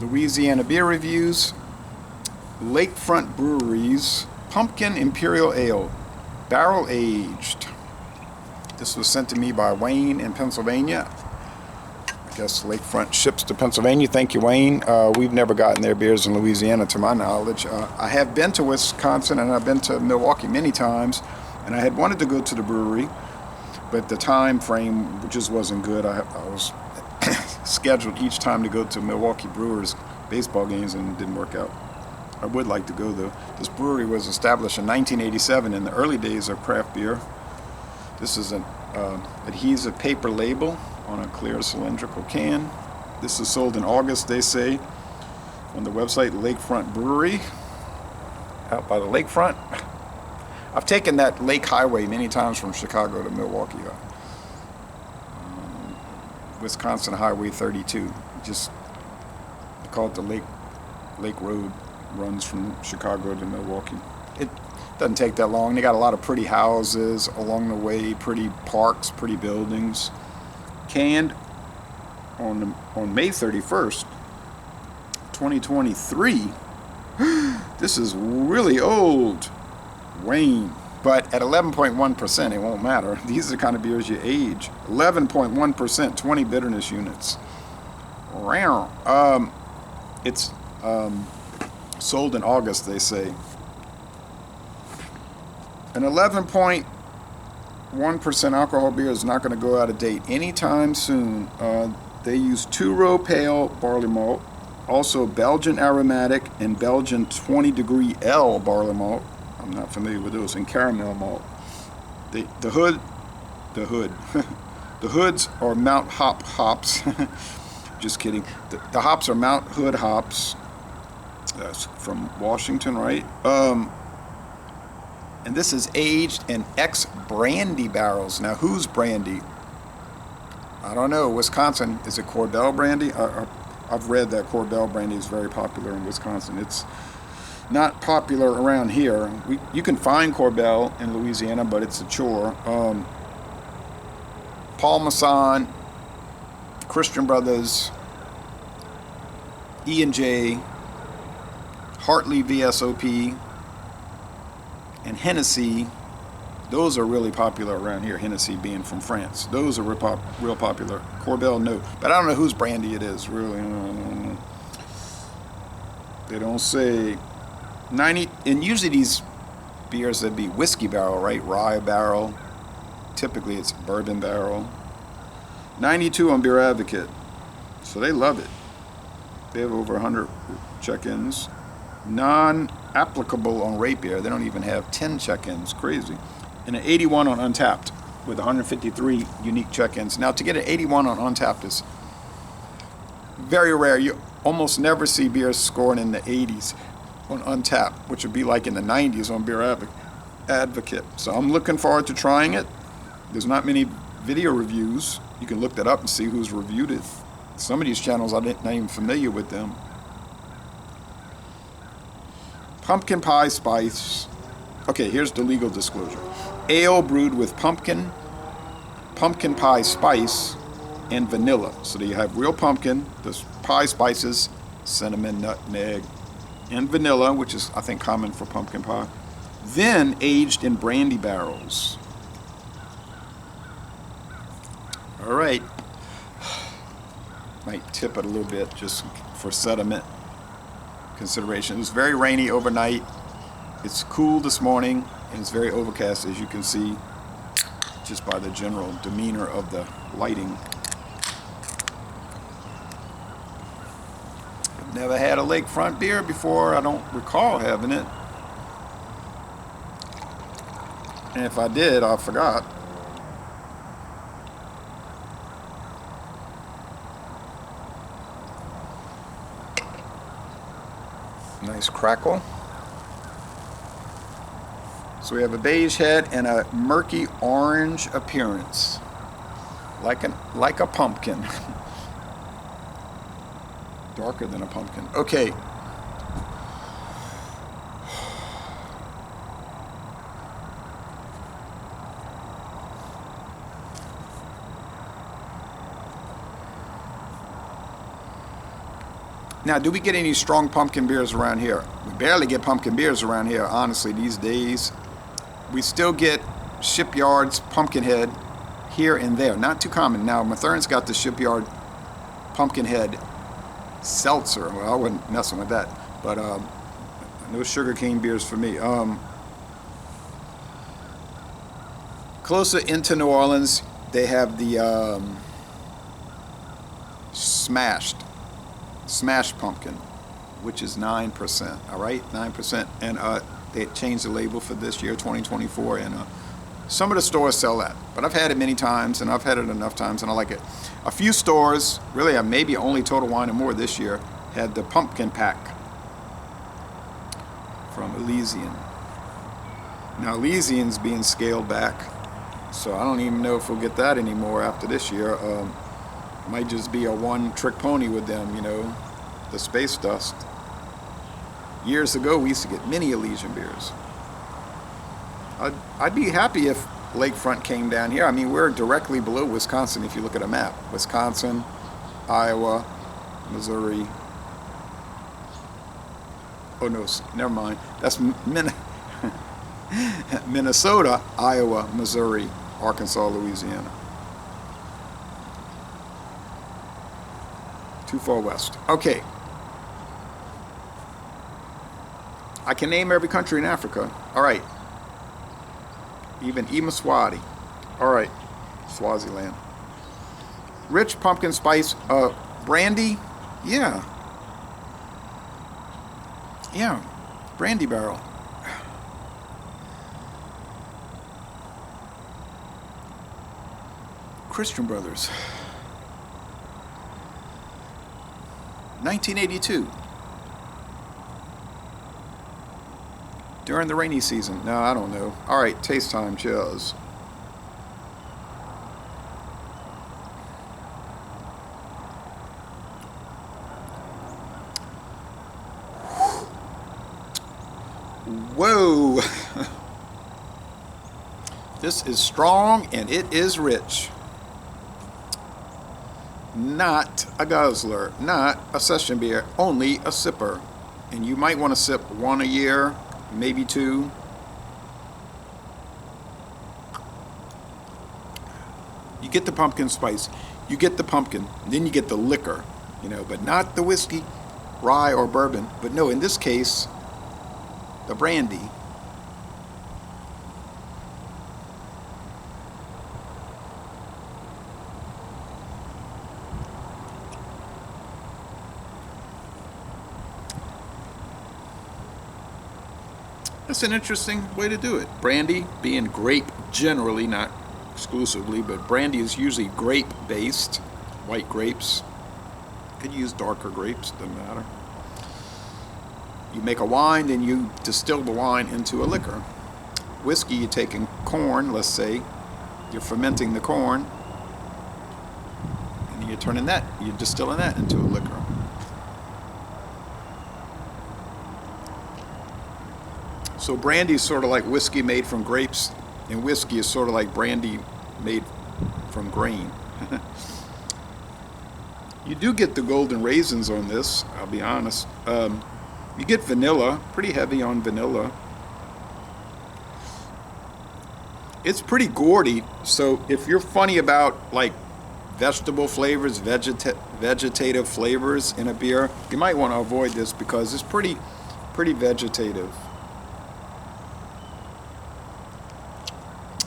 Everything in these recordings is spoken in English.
Louisiana beer reviews. Lakefront Brewery's Pumpkin Imperial Ale, barrel aged. This was sent to me by Wayne in Pennsylvania. I guess Lakefront ships to Pennsylvania. Thank you, Wayne. We've never gotten their beers in Louisiana, to my knowledge. I have been to Wisconsin and I've been to Milwaukee many times, and I had wanted to go to the brewery, but the time frame just wasn't good. I was scheduled each time to go to Milwaukee Brewers baseball games, and it didn't work out. I would like to go though. This brewery was established in 1987 in the early days of craft beer. This is an adhesive paper label on a clear cylindrical can. This is sold in August, they say, on the website Lakefront Brewery, out by the lakefront. I've taken that lake highway many times from Chicago to Milwaukee. Wisconsin Highway 32. Just call it the Lake Road. Runs from Chicago to Milwaukee. It doesn't take that long. They got a lot of pretty houses along the way, pretty parks, pretty buildings. Canned on May 31st, 2023. This is really old, Wayne. But at 11.1%, it won't matter. These are the kind of beers you age. 11.1%, 20 bitterness units. It's sold in August, they say. An 11.1% alcohol beer is not going to go out of date anytime soon. They use 2-row pale barley malt, also Belgian aromatic and Belgian 20 degree L barley malt. I'm not familiar with those, and caramel malt. The hoods are Mount hops. Just kidding. The hops are Mount Hood hops. That's from Washington, right? And this is aged in ex-Brandy barrels. Now, who's Brandy? I don't know. Wisconsin, is it Corbel Brandy? I've read that Corbel Brandy is very popular in Wisconsin. It's not popular around here. You can find Corbel in Louisiana, but it's a chore. Paul Masson, Christian Brothers, E&J, Hartley VSOP, and Hennessy. Those are really popular around here, Hennessy being from France. Those are real popular. Corbel, no. But I don't know whose brandy it is, really. They don't say. 90, and usually these beers, that'd be whiskey barrel, right? Rye barrel. Typically it's bourbon barrel. 92 on Beer Advocate. So they love it. They have over 100 check-ins. Non-applicable on Rate Beer. They don't even have 10 check-ins. Crazy. And an 81 on Untapped with 153 unique check-ins. Now, to get an 81 on Untapped is very rare. You almost never see beers scoring in the 80s on Untapped, which would be like in the 90s on Beer Advocate. So I'm looking forward to trying it. There's not many video reviews. You can look that up and see who's reviewed it. Some of these channels, I'm not even familiar with them. Pumpkin pie spice. Okay, here's the legal disclosure. Ale brewed with pumpkin pie spice, and vanilla. So you have real pumpkin, the pie spices, cinnamon, nutmeg, and vanilla, which is, I think, common for pumpkin pie. Then aged in brandy barrels. All right. Might tip it a little bit just for sediment consideration. It was very rainy overnight. It's cool this morning, and it's very overcast, as you can see just by the general demeanor of the lighting. I've never had a lakefront beer before. I don't recall having it. And if I did, I forgot. Nice crackle. So we have a beige head and a murky orange appearance, like a pumpkin. Darker than a pumpkin. Okay. Now, do we get any strong pumpkin beers around here? We barely get pumpkin beers around here, honestly, these days. We still get Shipyard's Pumpkinhead here and there. Not too common. Now, Mathern's got the Shipyard Pumpkinhead Seltzer. Well, I wasn't messing with that. But no sugarcane beers for me. Closer into New Orleans, they have the smashed pumpkin, which is 9%. All right, 9%, and they changed the label for this year, 2024, and some of the stores sell that. But I've had it many times, and I've had it enough times, and I like it. A few stores, really, maybe only Total Wine and More this year, had the pumpkin pack from Elysian. Now Elysian's being scaled back, so I don't even know if we'll get that anymore after this year. Might just be a one-trick pony with them, you know, the Space Dust. Years ago, we used to get many Elysian beers. I'd be happy if Lakefront came down here. I mean, we're directly below Wisconsin if you look at a map. Wisconsin, Iowa, Missouri. Oh no, never mind. That's Minnesota, Iowa, Missouri, Arkansas, Louisiana. Too far west. Okay. I can name every country in Africa. All right. Even Swati. All right. Swaziland. Rich pumpkin spice. Brandy. Yeah. Yeah. Brandy barrel. Christian Brothers. 1982. During the rainy season. No, I don't know. All right, taste time. Cheers. Whoa. This is strong and it is rich. Not a guzzler, not a session beer, only a sipper. And you might want to sip one a year, maybe two. You get the pumpkin spice, you get the pumpkin, then you get the liquor, you know, but not the whiskey, rye, or bourbon. But no, in this case, the brandy. That's an interesting way to do it. Brandy being grape generally, not exclusively, but brandy is usually grape-based, white grapes. Could use darker grapes, doesn't matter. You make a wine, then you distill the wine into a liquor. Whiskey, you're taking corn, let's say, you're fermenting the corn, and you're distilling that into a liquor. So brandy is sort of like whiskey made from grapes, and whiskey is sort of like brandy made from grain. You do get the golden raisins on this, I'll be honest. You get vanilla, pretty heavy on vanilla. It's pretty gourdy, so if you're funny about like vegetable flavors, vegetative flavors in a beer, you might want to avoid this because it's pretty vegetative.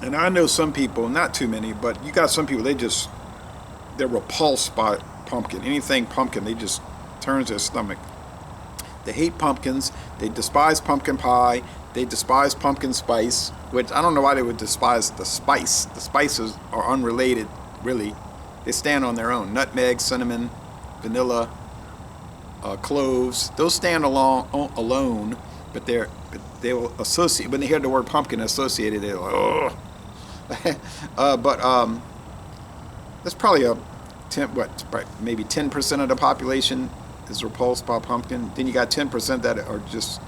And I know some people, not too many, but you got some people, they're repulsed by pumpkin. Anything pumpkin, they just turns their stomach. They hate pumpkins. They despise pumpkin pie. They despise pumpkin spice, which I don't know why they would despise the spice. The spices are unrelated, really. They stand on their own. Nutmeg, cinnamon, vanilla, cloves. Those stand alone, but they will associate, when they hear the word pumpkin associated, they're like, oh. But that's probably maybe 10% of the population is repulsed by pumpkin. Then you got 10% that are just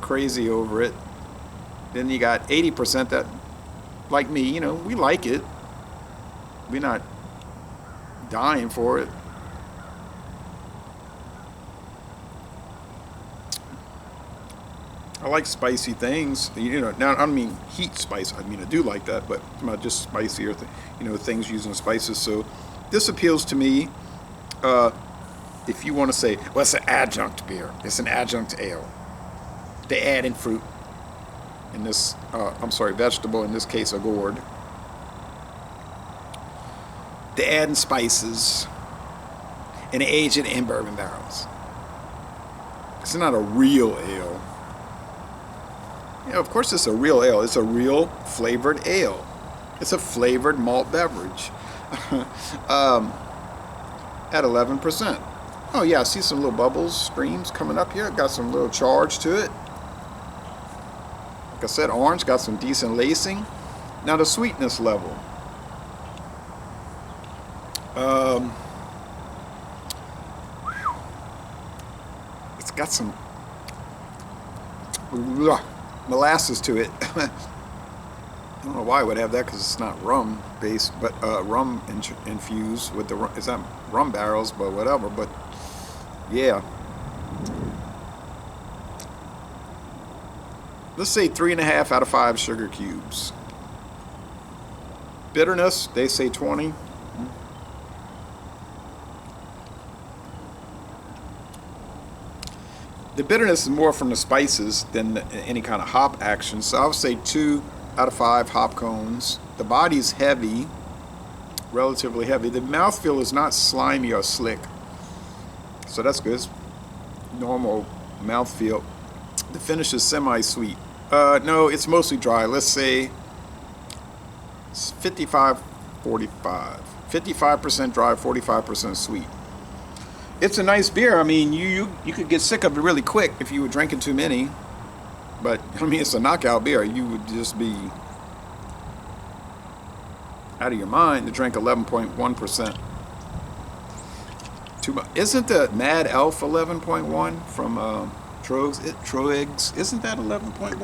crazy over it. Then you got 80% that, like me, you know, we like it. We're not dying for it. I like spicy things. You know, now I don't mean heat spice. I mean I do like that, but not just spicier, things using spices. So this appeals to me. If you want to say, well, it's an adjunct beer. It's an adjunct ale. They add in fruit. In this, vegetable. In this case, a gourd. They add in spices, and they age it in bourbon barrels. It's not a real ale. Yeah, of course it's a real ale. It's a real flavored ale. It's a flavored malt beverage. At 11%. Oh yeah, I see some little bubbles, streams coming up here. Got some little charge to it. Like I said, orange, got some decent lacing. Now the sweetness level. It's got some molasses to it. I don't know why I would have that, because it's not rum based, but rum infused with the rum. It's not rum barrels, but whatever. But yeah, let's say 3.5 out of 5 sugar cubes. Bitterness, they say 20. The bitterness is more from the spices than any kind of hop action. So I would say 2 out of 5 hop cones. The body's heavy, relatively heavy. The mouthfeel is not slimy or slick, so that's good. It's normal mouthfeel. The finish is semi-sweet. No, it's mostly dry. Let's say it's 55-45. 55% dry, 45% sweet. It's a nice beer. I mean, you could get sick of it really quick if you were drinking too many. But, I mean, it's a knockout beer. You would just be out of your mind to drink 11.1%. Too much. Isn't the Mad Elf 11.1 from Troegs? Isn't that 11.1?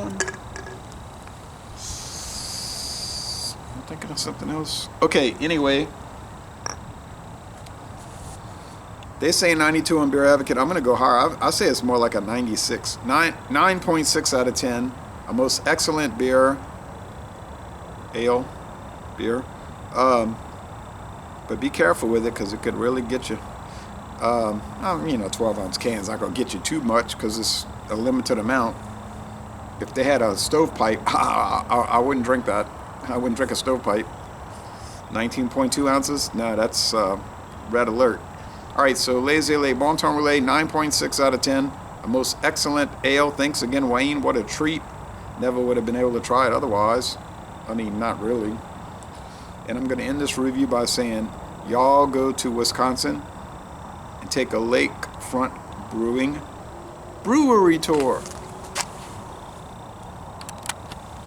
I'm thinking of something else. Okay, anyway. They say 92 on Beer Advocate. I'm going to go higher. I say it's more like a 96. 9.6 out of 10. A most excellent beer. Ale. Beer. But be careful with it, because it could really get you. 12-ounce cans not going to get you too much, because it's a limited amount. If they had a stovepipe, I wouldn't drink that. I wouldn't drink a stovepipe. 19.2 ounces? No, that's red alert. Alright, so Les Ale Bon Temps Relais, 9.6 out of 10. A most excellent ale. Thanks again, Wayne. What a treat. Never would have been able to try it otherwise. I mean, not really. And I'm going to end this review by saying, y'all go to Wisconsin and take a Lakefront Brewing brewery tour.